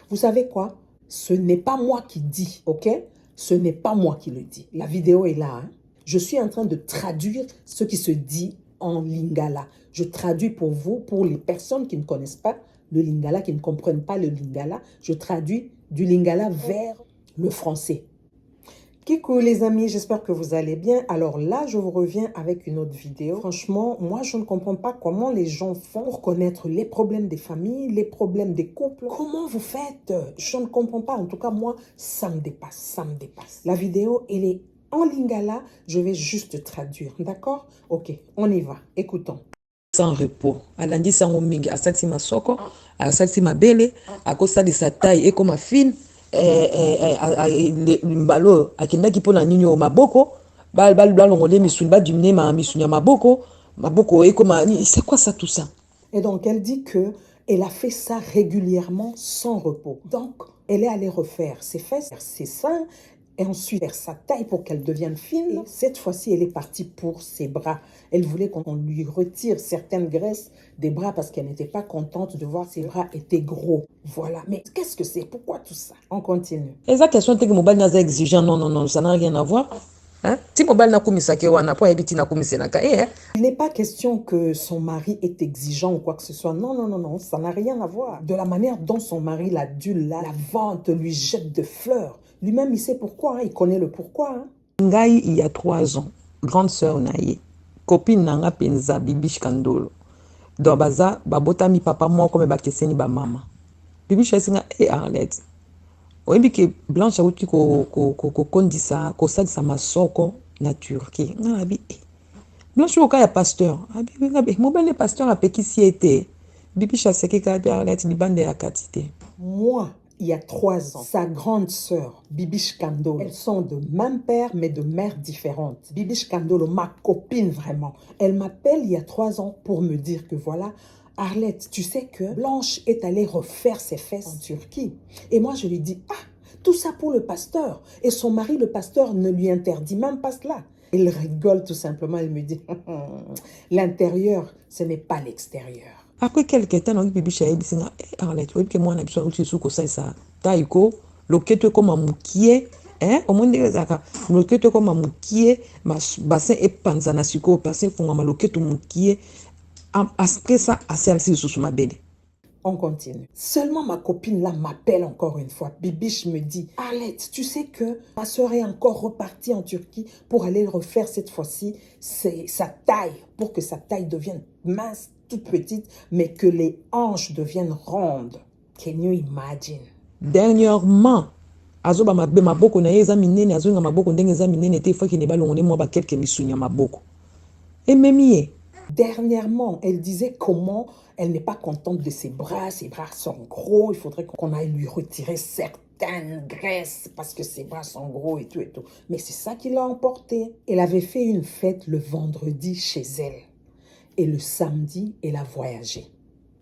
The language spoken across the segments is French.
Vous savez quoi? Ce n'est pas moi qui dis, ok? Ce n'est pas moi qui le dis. La vidéo est là. Hein? Je suis en train de traduire ce qui se dit en lingala. Je traduis pour vous, pour les personnes qui ne connaissent pas le lingala, qui ne comprennent pas le lingala. Je traduis du lingala vers le français. Kikou les amis, j'espère que vous allez bien. Alors là, je vous reviens avec une autre vidéo. Franchement, moi, je ne comprends pas comment les gens font pour connaître les problèmes des familles, les problèmes des couples. Comment vous faites? Je ne comprends pas. En tout cas, moi, ça me dépasse, ça me dépasse. La vidéo, elle est en lingala. Je vais juste traduire, d'accord? Ok, on y va. Écoutons. Sans repos. Alandi sango mingi, asati masoko, asati mabele, akosali sa taille et comme fine. Mbalo akendaki mpona nini o maboko balongole misuni badimine misuni ya maboko ekoma c'est quoi ça tout ça? Et donc elle dit que elle a fait ça régulièrement sans repos. Donc elle est allée refaire ses fesses, ses seins et ensuite faire sa taille pour qu'elle devienne fine. Et cette fois-ci, elle est partie pour ses bras. Elle voulait qu'on lui retire certaines graisses des bras parce qu'elle n'était pas contente de voir ses bras étaient gros. Voilà. Mais qu'est-ce que c'est? Pourquoi tout ça? On continue. Eza question te que mobile naza exigeant, non, ça n'a rien à voir. Hein? Si mobile na kumisake wana po ebiti na kumisenaka Il n'est pas question que son mari est exigeant ou quoi que ce soit. Non, ça n'a rien à voir. De la manière dont son mari l'adule, la vente, lui jette de fleurs. Lui-même, il sait pourquoi, hein, il connaît le pourquoi. Hein. Ngai, il y a 3 ans, grande sœur naye, copine nanga penza, Bibiche Kandolo. Donc, baza, babota mi papa moi comme bakeseni ba mama. Bibiche esinga Arlette. Oyebi ke Blanche auti ko kondisa, ko salisa masoko na Turquie. Ngabi Blanche oka ya pasteur. Abi ngabi mobile pasteur apekisi ete. Bibiche aseki ka Arlette libande ya katite. Moi, il y a 3 ans, sa grande sœur, Bibiche Kandolo, elles sont de même père, mais de mères différentes. Bibiche Kandolo, ma copine vraiment, elle m'appelle il y a 3 ans pour me dire que voilà, Arlette, tu sais que Blanche est allée refaire ses fesses en Turquie. Et moi, je lui dis, ah, tout ça pour le pasteur. Et son mari, le pasteur, ne lui interdit même pas cela. Il rigole tout simplement, il me dit, l'intérieur, ce n'est pas l'extérieur. Après quelques temps, on Bibiche a dit Arlette, oui, que moi on a besoin de sous ça ça taiko, loketo comme amukie, hein, au moins des zaka, loketo comme amukie, bassin et panzana suko, bassin font ma loketo mukie, après ça assez sous ma belle. On continue. Seulement ma copine là m'appelle encore une fois. Bibiche me dit, Arlette, tu sais que ma soeur est encore repartie en Turquie pour aller refaire cette fois-ci sa taille, pour que sa taille devienne mince, toute petite, mais que les hanches deviennent rondes. Can you imagine? Dernièrement, azoba maboko na yeza minene azonga maboko ndenge za minene te fois ki ne balongone moi ba quelques misunya maboko. Et même dernièrement, elle disait comment elle n'est pas contente de ses bras sont gros, il faudrait qu'on aille lui retirer certaines graisses parce que ses bras sont gros et tout et tout. Mais c'est ça qui l'a emporté. Elle avait fait une fête le vendredi chez elle et le samedi, elle a voyagé.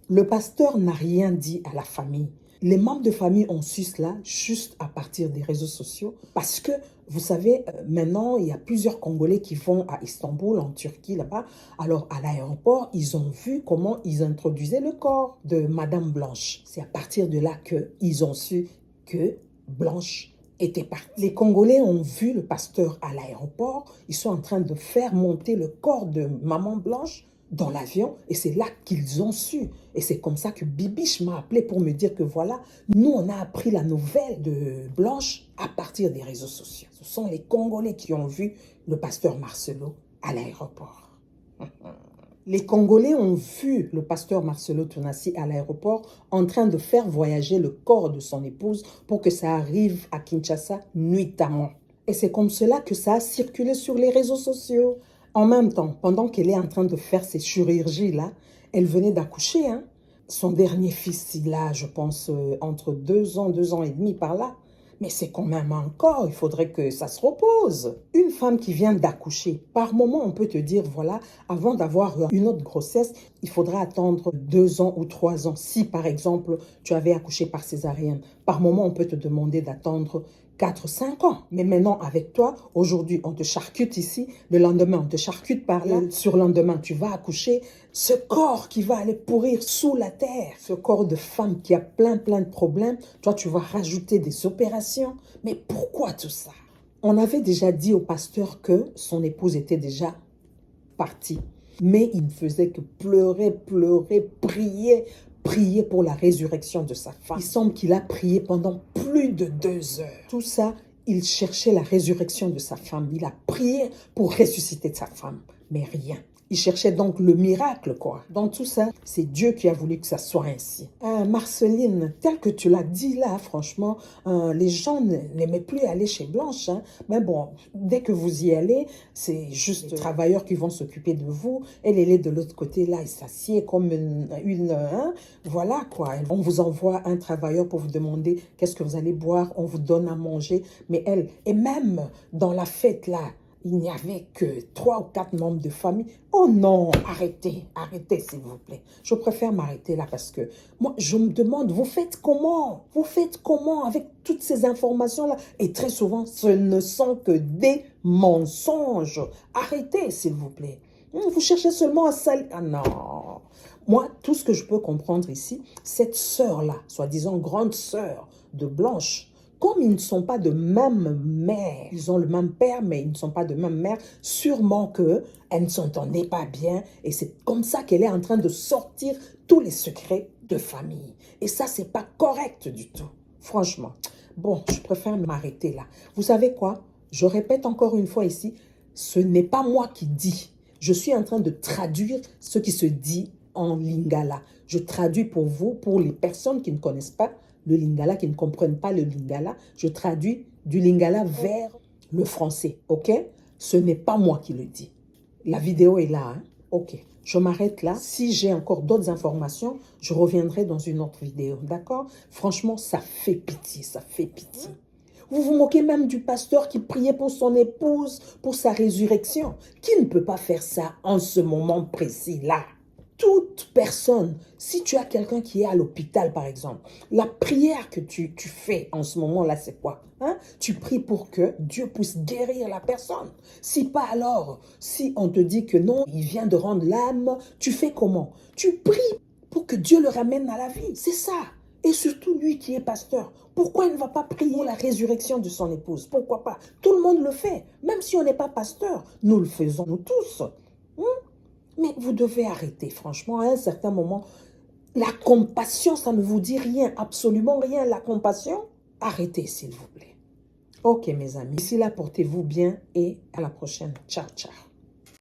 Le pasteur n'a rien dit à la famille. Les membres de famille ont su cela juste à partir des réseaux sociaux parce que, vous savez, maintenant, il y a plusieurs Congolais qui vont à Istanbul, en Turquie, là-bas. Alors, à l'aéroport, ils ont vu comment ils introduisaient le corps de Madame Blanche. C'est à partir de là qu'ils ont su que Blanche était partie. Les Congolais ont vu le pasteur à l'aéroport. Ils sont en train de faire monter le corps de Maman Blanche dans l'avion et c'est là qu'ils ont su. Et c'est comme ça que Bibiche m'a appelé pour me dire que voilà, nous on a appris la nouvelle de Blanche à partir des réseaux sociaux. Ce sont les Congolais qui ont vu le pasteur Marcelo à l'aéroport. Les Congolais ont vu le pasteur Marcelo Tonassi à l'aéroport en train de faire voyager le corps de son épouse pour que ça arrive à Kinshasa nuitamment. Et c'est comme cela que ça a circulé sur les réseaux sociaux. En même temps, pendant qu'elle est en train de faire ces chirurgies-là, elle venait d'accoucher. Hein? Son dernier fils, il a, je pense, entre 2 ans, 2 ans et demi par là. Mais c'est quand même encore, il faudrait que ça se repose. Une femme qui vient d'accoucher, par moment, on peut te dire, voilà, avant d'avoir une autre grossesse, il faudra attendre 2 ans ou 3 ans. Si, par exemple, tu avais accouché par césarienne, par moment, on peut te demander d'attendre 4, 5 ans. Mais maintenant, avec toi, aujourd'hui, on te charcute ici, le lendemain, on te charcute par là, sur le lendemain, tu vas accoucher. Ce corps qui va aller pourrir sous la terre, ce corps de femme qui a plein de problèmes, toi, tu vas rajouter des opérations. Mais pourquoi tout ça? On avait déjà dit au pasteur que son épouse était déjà partie. Mais il ne faisait que pleurer, prier pour la résurrection de sa femme. Il semble qu'il a prié pendant plus de 2 heures. Tout ça, il cherchait la résurrection de sa femme. Il a prié pour ressusciter sa femme, mais rien. Il cherchait donc le miracle, quoi. Dans tout ça, c'est Dieu qui a voulu que ça soit ainsi. Marceline, tel que tu l'as dit là, franchement, les gens n'aimaient plus aller chez Blanche. Hein. Mais bon, dès que vous y allez, c'est juste les travailleurs qui vont s'occuper de vous. Elle est de l'autre côté, là, elle s'assied comme voilà, quoi. On vous envoie un travailleur pour vous demander qu'est-ce que vous allez boire. On vous donne à manger. Mais elle, et même dans la fête, là, il n'y avait que 3 ou 4 membres de famille. Oh non, arrêtez s'il vous plaît. Je préfère m'arrêter là parce que moi, je me demande, vous faites comment? Vous faites comment avec toutes ces informations-là? Et très souvent, ce ne sont que des mensonges. Arrêtez s'il vous plaît. Vous cherchez seulement à salir. Ah non. Moi, tout ce que je peux comprendre ici, cette sœur-là, soi-disant grande sœur de Blanche, comme ils ne sont pas de même mère, ils ont le même père, mais ils ne sont pas de même mère, sûrement qu'elles ne s'entendaient pas bien. Et c'est comme ça qu'elle est en train de sortir tous les secrets de famille. Et ça, c'est pas correct du tout. Franchement. Bon, je préfère m'arrêter là. Vous savez quoi? Je répète encore une fois ici, ce n'est pas moi qui dis. Je suis en train de traduire ce qui se dit en lingala. Je traduis pour vous, pour les personnes qui ne connaissent pas le lingala, qui ne comprennent pas le lingala, je traduis du lingala vers le français, ok? Ce n'est pas moi qui le dis. La vidéo est là, hein? Ok. Je m'arrête là. Si j'ai encore d'autres informations, je reviendrai dans une autre vidéo, d'accord? Franchement, ça fait pitié, ça fait pitié. Vous vous moquez même du pasteur qui priait pour son épouse, pour sa résurrection. Qui ne peut pas faire ça en ce moment précis-là? Toute personne, si tu as quelqu'un qui est à l'hôpital par exemple, la prière que tu fais en ce moment-là, c'est quoi? Hein? Tu pries pour que Dieu puisse guérir la personne. Si pas alors, si on te dit que non, il vient de rendre l'âme, tu fais comment? Tu pries pour que Dieu le ramène à la vie. C'est ça. Et surtout lui qui est pasteur. Pourquoi il ne va pas prier la résurrection de son épouse? Pourquoi pas? Tout le monde le fait. Même si on n'est pas pasteur, nous le faisons nous tous. Mais vous devez arrêter, franchement, à un certain moment. La compassion, ça ne vous dit rien, absolument rien. La compassion, arrêtez, s'il vous plaît. Ok, mes amis. D'ici là, portez-vous bien et à la prochaine. Ciao, ciao.